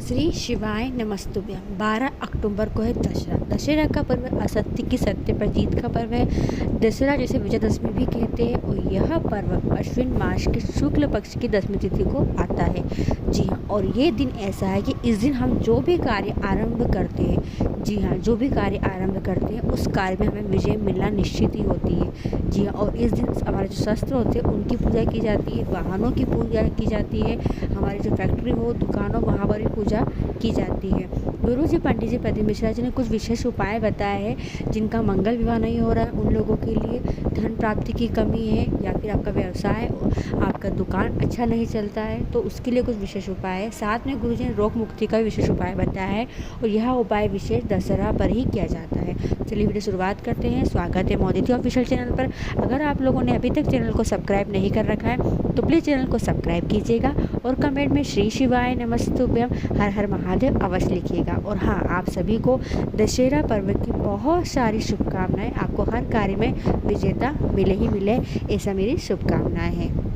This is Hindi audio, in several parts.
श्री शिवाय नमस्तुभ्यं। 12 अक्टूबर को है दशहरा। दशहरा का पर्व असत्य की सत्य पर जीत का पर्व है। दशहरा जिसे विजयदशमी भी कहते हैं और यह पर्व अश्विन मास के शुक्ल पक्ष की दशमी तिथि को आता है। जी हाँ, और ये दिन ऐसा है कि इस दिन हम जो भी कार्य आरंभ करते हैं, जी हाँ, जो भी कार्य आरंभ करते हैं उस कार्य में हमें विजय मिलना निश्चित ही होती है। जी हाँ, और इस दिन हमारे जो शस्त्र होते हैं उनकी पूजा की जाती है, वाहनों की पूजा की जाती है, हमारी जो फैक्ट्री हो, दुकानों, वहाँ पर भी पूजा की जाती है। गुरु जी पंडित जी प्रदीप मिश्रा जी ने कुछ विशेष उपाय बताए हैं जिनका मंगल विवाह नहीं हो रहा है उन लोगों के लिए, धन प्राप्ति की कमी है या फिर आपका व्यवसाय, आपका दुकान अच्छा नहीं चलता है तो उसके लिए कुछ विशेष उपाय है। साथ में गुरु जी ने रोग मुक्ति का विशेष उपाय बताया है और यह उपाय विशेष दशहरा पर ही किया जाता है। चलिए वीडियो शुरुआत करते हैं। स्वागत है मोदी ऑफिशियल चैनल पर। अगर आप लोगों ने अभी तक चैनल को सब्सक्राइब नहीं कर रखा है तो प्लीज़ चैनल को सब्सक्राइब कीजिएगा और कमेंट में श्री शिवाय नमस्तुभ्यं हर हर महादेव अवश्य लिखिएगा। और हाँ, आप सभी को दशहरा पर्व की बहुत सारी शुभकामनाएं। आपको हर कार्य में विजेता मिले ही मिले, ऐसा मेरी शुभकामनाएं हैं।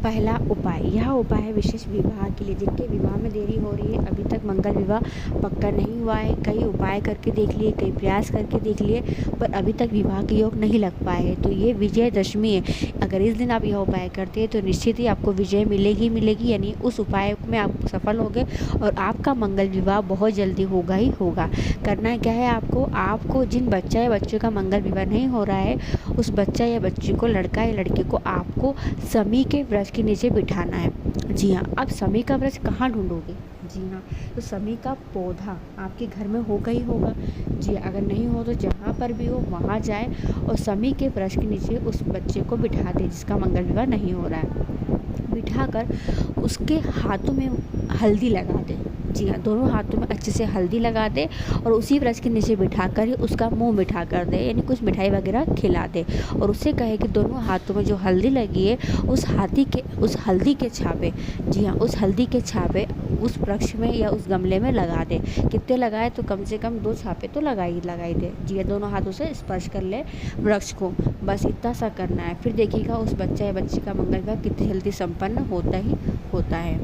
पहला उपाय, यह उपाय है विशेष विवाह के लिए। जिनके विवाह में देरी हो रही है, अभी तक मंगल विवाह पक्का नहीं हुआ है, कई उपाय करके देख लिए, कई प्रयास करके देख लिए, पर अभी तक विवाह के योग नहीं लग पाए हैं, तो ये विजयदशमी है। अगर इस दिन आप यह उपाय करते हैं तो निश्चित ही आपको विजय मिलेगी मिलेगी, यानी उस उपाय में आप सफल होंगे और आपका मंगल विवाह बहुत जल्दी होगा ही होगा। करना क्या है आपको जिन बच्चा या बच्चे का मंगल विवाह नहीं हो रहा है, उस बच्चा या बच्ची को, लड़का या लड़की को आपको समी के वृक्ष के नीचे बिठाना है। जी हाँ, अब समी का वृक्ष कहाँ ढूंढोगे? जी हाँ, तो समी का पौधा आपके घर में होगा ही होगा। जी, अगर नहीं हो तो जहाँ पर भी हो वहाँ जाए और समी के वृक्ष के नीचे उस बच्चे को बिठा दे जिसका मंगल विवाह नहीं हो रहा है। बिठाकर उसके हाथों में हल्दी लगा दे। जी हाँ, दोनों हाथों में अच्छे से हल्दी लगा दे और उसी वृक्ष के नीचे बिठाकर ही उसका मुंह मीठा कर दे, यानी कुछ मिठाई वगैरह खिला दे और उससे कहे कि दोनों हाथों में जो हल्दी लगी है उस हल्दी के छापे, जी हाँ, उस हल्दी के छापे उस वृक्ष में या उस गमले में लगा दे। कितने लगाए तो कम से कम 2 छापे तो लगाई दे। जी हाँ, दोनों हाथों से स्पर्श कर ले वृक्ष को, बस इतना सा करना है। फिर देखिएगा उस बच्चा या बच्ची का मंगल विवाह कितनी जल्दी संपन्न होता ही होता है।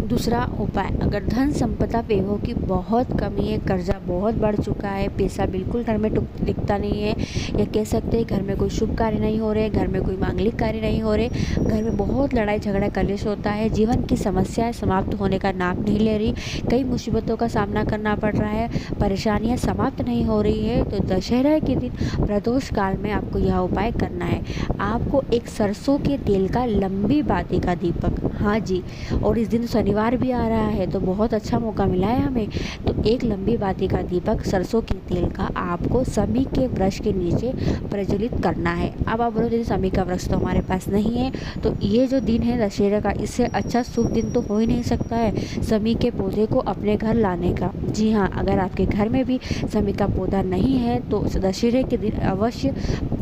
दूसरा उपाय, अगर धन संपदा व्ययों की बहुत कमी है, कर्जा बहुत बढ़ चुका है, पैसा बिल्कुल घर में टिकता नहीं है, या कह सकते हैं घर में कोई शुभ कार्य नहीं हो रहे, घर में कोई मांगलिक कार्य नहीं हो रहे, घर में बहुत लड़ाई झगड़ा कलेश होता है, जीवन की समस्याएं समाप्त होने का नाम नहीं ले रही, कई मुसीबतों का सामना करना पड़ रहा है, परेशानियाँ समाप्त नहीं हो रही है, तो दशहरा के दिन प्रदोष काल में आपको यह उपाय करना है। आपको एक सरसों के तेल का लंबी बाती का दीपक, हाँ जी, और इस दिन शनिवार भी आ रहा है तो बहुत अच्छा मौका मिला है हमें, तो एक लंबी बाती का दीपक सरसों के तेल का आपको समी के वृक्ष के नीचे प्रज्वलित करना है। अब आप बोलो, जैसे समी का वृक्ष तो हमारे पास नहीं है, तो ये जो दिन है दशहरा का, इससे अच्छा शुभ दिन तो हो ही नहीं सकता है समी के पौधे को अपने घर लाने का। जी हाँ, अगर आपके घर में भी समी का पौधा नहीं है तो दशहरे के दिन अवश्य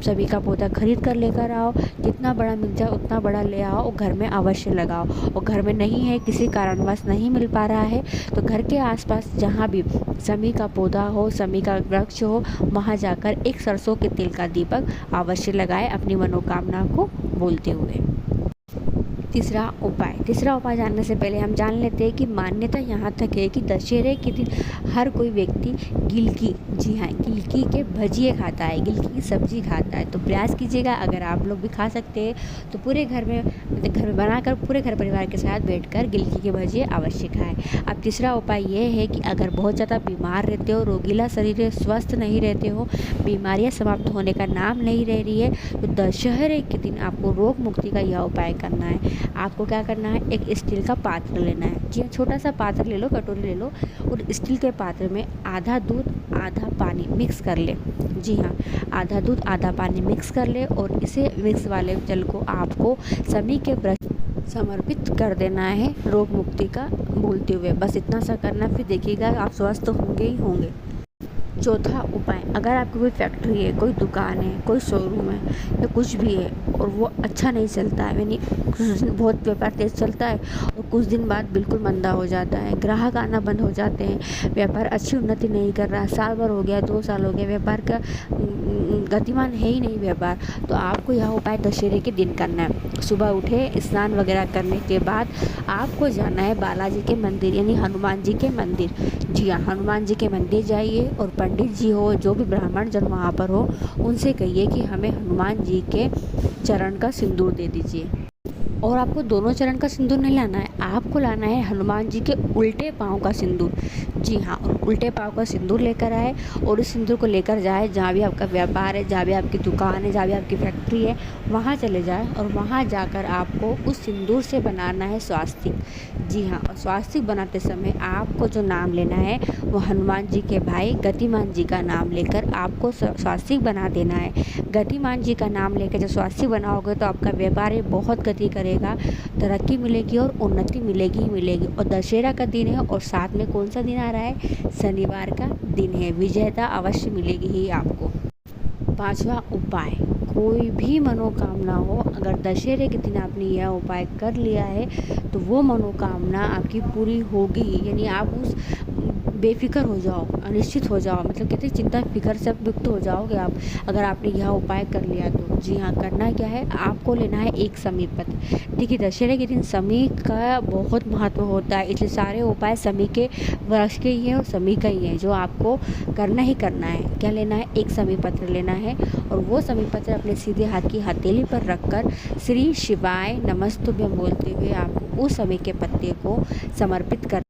समी का पौधा खरीद कर लेकर आओ, जितना बड़ा मिल जाए उतना बड़ा ले आओ और घर में अवश्य लगाओ। और घर में नहीं है, किसी कारणवश नहीं मिल पा रहा है, तो घर के आसपास जहाँ भी समी का पौधा हो, समी का वृक्ष हो, वहाँ जाकर एक सरसों के तेल का दीपक अवश्य लगाए अपनी मनोकामना को बोलते हुए। तीसरा उपाय जानने से पहले हम जान लेते हैं कि मान्यता यहाँ तक है कि दशहरे के दिन हर कोई व्यक्ति गिलकी, जी हाँ, गिलकी के भजिए खाता है, गिलकी की सब्जी खाता है। तो प्रयास कीजिएगा, अगर आप लोग भी खा सकते हैं तो पूरे घर में बनाकर पूरे घर परिवार के साथ बैठकर गिलकी के भजिए अवश्य खाएं। अब तीसरा उपाय ये है कि अगर बहुत ज़्यादा बीमार रहते हो, रोगीला शरीर है, स्वस्थ नहीं रहते हो, बीमारियाँ समाप्त होने का नाम नहीं ले रही है, तो दशहरे के दिन आपको रोग मुक्ति का यह उपाय करना है। आपको क्या करना है, एक स्टील का पात्र लेना है। जी, छोटा सा पात्र ले लो, कटोरी ले लो, और स्टील के पात्र में आधा दूध आधा पानी मिक्स कर ले। जी हाँ, आधा दूध आधा पानी मिक्स कर ले और इसे मिक्स वाले जल को आपको समी के वृक्ष समर्पित कर देना है रोग मुक्ति का बोलते हुए। बस इतना सा करना, फिर देखिएगा आप स्वस्थ होंगे ही होंगे। चौथा उपाय, अगर आपकी कोई फैक्ट्री है, कोई दुकान है, कोई शोरूम है या कुछ भी है और वो अच्छा नहीं चलता है, यानी बहुत व्यापार तेज चलता है और कुछ दिन बाद बिल्कुल मंदा हो जाता है, ग्राहक आना बंद हो जाते हैं, व्यापार अच्छी उन्नति नहीं कर रहा, साल भर हो गया, 2 साल हो गए, व्यापार का गतिमान है ही नहीं व्यापार। तो आपको यह उपाय दशहरे के दिन करना है। सुबह उठे, स्नान वगैरह करने के बाद आपको जाना है बालाजी के मंदिर यानी हनुमान जी के मंदिर। जी हाँ, हनुमान जी के मंदिर जाइए और पंडित जी हो, जो भी ब्राह्मण जन वहाँ पर हो, उनसे कहिए कि हमें हनुमान जी के चरण का सिंदूर दे दीजिए। और आपको दोनों चरण का सिंदूर नहीं लाना है, आपको लाना है हनुमान जी के उल्टे पाँव का सिंदूर। जी हाँ, और उल्टे पाँव का सिंदूर लेकर आए और उस सिंदूर को लेकर जाए जहाँ भी आपका व्यापार है, जहाँ भी आपकी दुकान है, जहाँ भी आपकी फैक्ट्री है, वहाँ चले जाए और वहाँ जाकर आपको उस सिंदूर से बनाना है स्वास्तिक। जी हाँ, और स्वास्तिक बनाते समय आपको जो नाम लेना है वो हनुमान जी के भाई गतिमान जी का नाम लेकर आपको स्वास्तिक बना देना है। गतिमान जी का नाम लेकर जब स्वास्तिक बनाओगे तो आपका व्यापार बहुत गति करेगा, तरक्की मिलेगी और उन्नति मिलेगी ही मिलेगी। और दशहरा का दिन है और साथ में कौन सा दिन आ रहा है, शनिवार का दिन है, विजयता अवश्य मिलेगी ही आपको। 5वां उपाय, कोई भी मनोकामना हो, अगर दशहरे के दिन आपने यह उपाय कर लिया है तो वो मनोकामना आपकी पूरी होगी, यानी आप उस बेफिक्र हो जाओ, अनिश्चित हो जाओ, मतलब कहते हैं चिंता फिक्र से मुक्त हो जाओगे आप, अगर आपने यह उपाय कर लिया तो। जी हाँ, करना क्या है, आपको लेना है एक समी पत्र। देखिए दशहरे के दिन समी का बहुत महत्व होता है, इसलिए सारे उपाय समी के वृक्ष के ही हैं और समी का ही है, जो आपको करना ही करना है। क्या लेना है, एक समी पत्र लेना है और वो समी पत्र अपने सीधे हाथ की हथेली पर रखकर श्री शिवाय नमस्तुभ्यं बोलते हुए आपको उस समी के पत्ते को समर्पित कर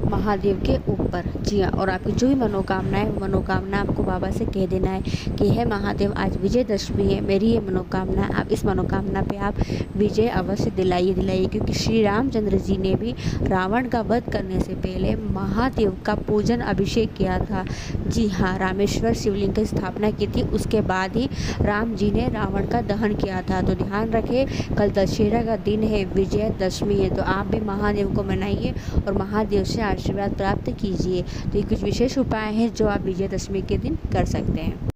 महादेव के ऊपर। जी हाँ, और आपकी जो भी मनोकामना है, मनोकामना आपको बाबा से कह देना है कि हे महादेव, आज विजयदशमी है, मेरी ये मनोकामना, आप इस मनोकामना पे आप विजय अवश्य दिलाइए, क्योंकि श्री रामचंद्र जी ने भी रावण का वध करने से पहले महादेव का पूजन अभिषेक किया था। जी हाँ, रामेश्वर शिवलिंग की स्थापना की थी, उसके बाद ही राम जी ने रावण का दहन किया था। तो ध्यान रखें, कल दशहरा का दिन है, विजयदशमी है, तो आप भी महादेव को मनाइए और महादेव से आशीर्वाद प्राप्त कीजिए। तो ये कुछ विशेष उपाय हैं जो आप विजयदशमी के दिन कर सकते हैं।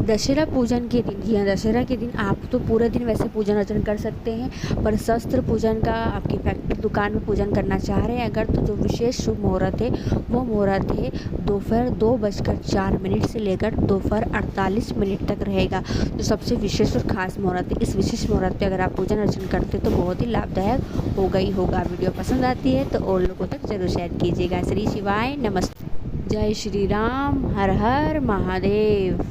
दशहरा पूजन के दिन, जी हाँ, दशहरा के दिन आप तो पूरे दिन वैसे पूजन अर्चन कर सकते हैं, पर शस्त्र पूजन का आपकी फैक्ट्री दुकान में पूजन करना चाह रहे हैं अगर, तो जो विशेष शुभ मुहूर्त है वो मुहूर्त है दोपहर 2:04 से लेकर दोपहर 48 मिनट तक रहेगा, जो सबसे विशेष और खास मुहूर्त है। इस विशेष मुहूर्त पे अगर आप पूजन अर्चन करते हैं तो बहुत ही लाभदायक होगा ही होगा। वीडियो पसंद आती है तो और लोगों तक जरूर शेयर कीजिएगा। श्री शिवाय नमस्ते, जय श्री राम, हर हर महादेव।